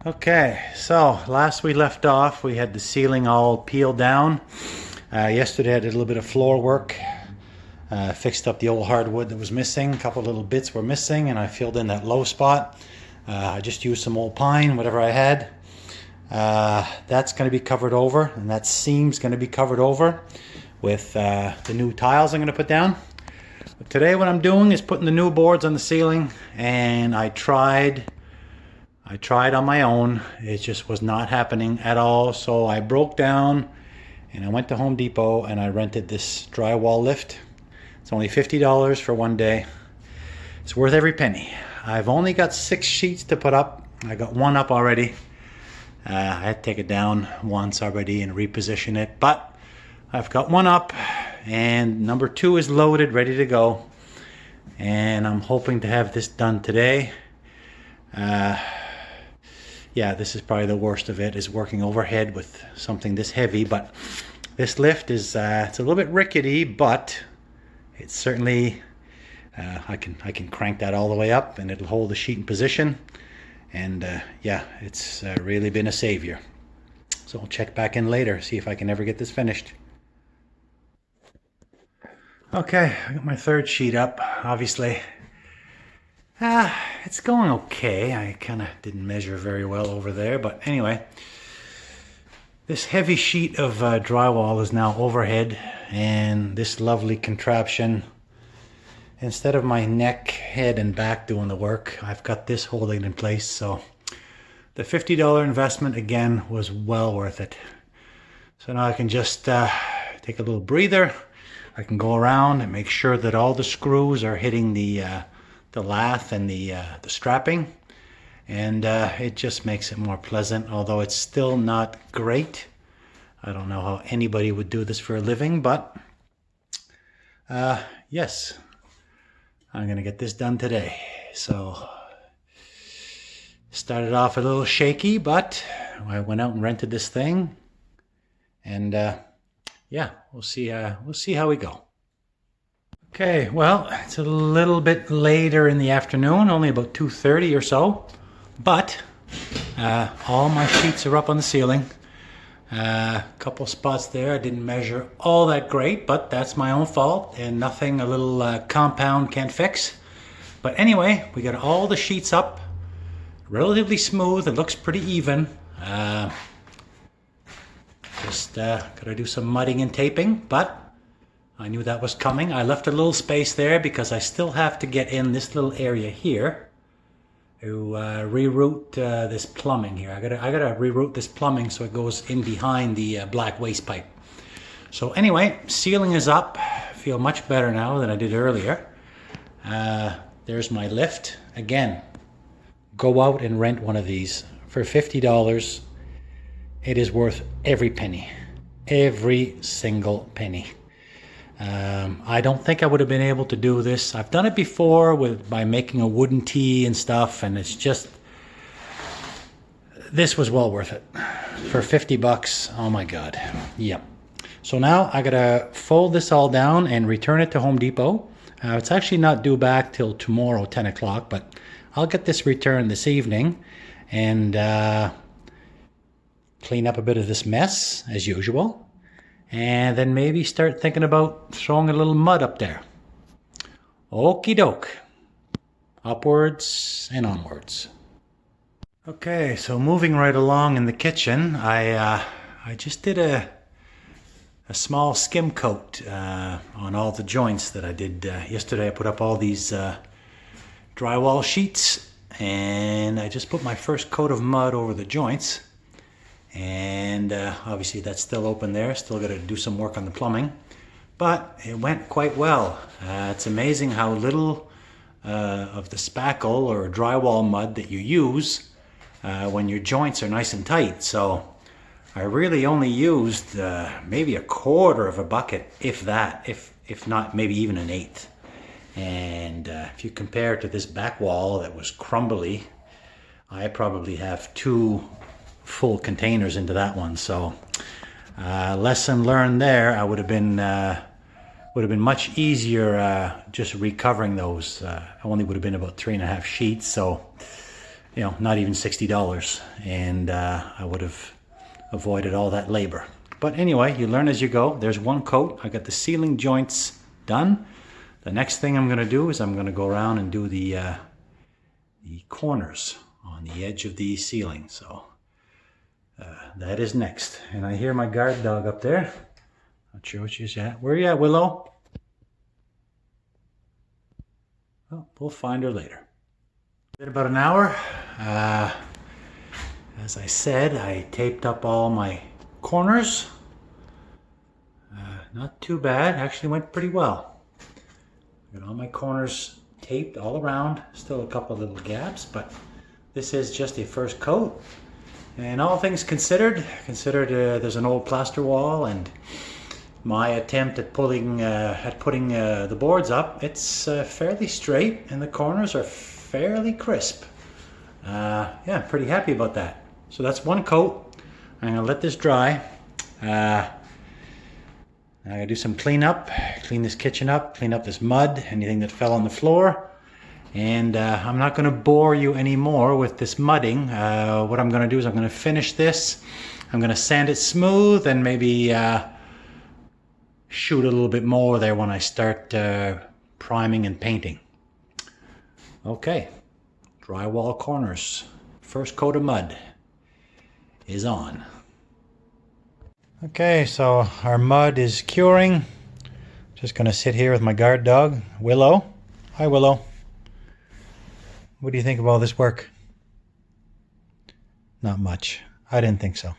Okay, so last we left off, we had the ceiling all peeled down. Yesterday I did a little bit of floor work, fixed up the old hardwood that was missing. A couple little bits were missing, and I filled in that low spot. I just used some old pine, whatever I had. That's going to be covered over, and that seam's going to be covered over with the new tiles I'm going to put down. But today what I'm doing is putting the new boards on the ceiling, and I tried on my own. It just was not happening at all. So I broke down and I went to Home Depot and I rented this drywall lift. It's only $50 for one day. It's worth every penny. I've only got 6 sheets to put up. I got one up already. I had to take it down once already and reposition it, but I've got one up and number 2 is loaded, ready to go. And I'm hoping to have this done today. Yeah, this is probably the worst of it, is working overhead with something this heavy, but this lift is it's a little bit rickety, but it's certainly I can crank that all the way up and it'll hold the sheet in position. And yeah, it's really been a savior. So I'll check back in later, see if I can ever get this finished. Okay, I got my 3rd sheet up, obviously. It's going okay. I kind of didn't measure very well over there, but anyway, this heavy sheet of drywall is now overhead, and this lovely contraption, instead of my neck, head, and back doing the work, I've got this holding it in place. So the $50 investment again was well worth it. So now I can just take a little breather. I can go around and make sure that all the screws are hitting the lath and the strapping, and it just makes it more pleasant, although it's still not great. I don't know how anybody would do this for a living, but yes, I'm gonna get this done today. So started off a little shaky, but I went out and rented this thing, and yeah, we'll see how we go. Okay, well, it's a little bit later in the afternoon, only about 2:30 or so, but all my sheets are up on the ceiling. A couple spots there I didn't measure all that great, but that's my own fault and nothing a little compound can't fix. But anyway, we got all the sheets up, relatively smooth. It looks pretty even. Just gotta do some mudding and taping, but I knew that was coming. I left a little space there because I still have to get in this little area here to reroute this plumbing here. I gotta reroute this plumbing so it goes in behind the black waste pipe. So anyway, ceiling is up. I feel much better now than I did earlier. There's my lift. Again, go out and rent one of these for $50. It is worth every penny, every single penny. I don't think I would have been able to do this. I've done it before by making a wooden tee and stuff, and it's just, this was well worth it. For 50 bucks, oh my God. Yep. So now I gotta fold this all down and return it to Home Depot. It's actually not due back till tomorrow, 10 o'clock, but I'll get this returned this evening and clean up a bit of this mess, as usual. And then maybe start thinking about throwing a little mud up there. Okie doke. Upwards and onwards. Okay, so moving right along in the kitchen, I just did a small skim coat on all the joints that I did yesterday. I put up all these drywall sheets, and I just put my first coat of mud over the joints. And obviously that's still open there, still got to do some work on the plumbing, but it went quite well. It's amazing how little of the spackle or drywall mud that you use when your joints are nice and tight. So I really only used maybe a quarter of a bucket, if that, if not maybe even an eighth. And if you compare it to this back wall that was crumbly, I probably have 2 full containers into that one. So lesson learned there. I would have been much easier just recovering those. Only would have been about 3.5 sheets. So you know, not even $60, and I would have avoided all that labor. But anyway, you learn as you go. There's one coat. I got the ceiling joints done. The next thing I'm going to do is I'm going to go around and do the corners on the edge of the ceiling. So that is next. And I hear my guard dog up there. Not sure what she's at. Where are you at, Willow? Well, we'll find her later. In about an hour. As I said, I taped up all my corners. Not too bad. Actually went pretty well. Got all my corners taped all around. Still a couple little gaps, but this is just a first coat. And all things considered, there's an old plaster wall, and my attempt at putting the boards up, it's fairly straight, and the corners are fairly crisp. Yeah, pretty happy about that. So that's one coat. I'm gonna let this dry. I gotta do some cleanup, clean this kitchen up, clean up this mud, anything that fell on the floor. And I'm not gonna bore you anymore with this mudding. What I'm gonna do is I'm gonna finish this. I'm gonna sand it smooth and maybe shoot a little bit more there when I start priming and painting. Okay, drywall corners. First coat of mud is on. Okay, so our mud is curing. Just gonna sit here with my guard dog, Willow. Hi, Willow. What do you think of all this work? Not much. I didn't think so.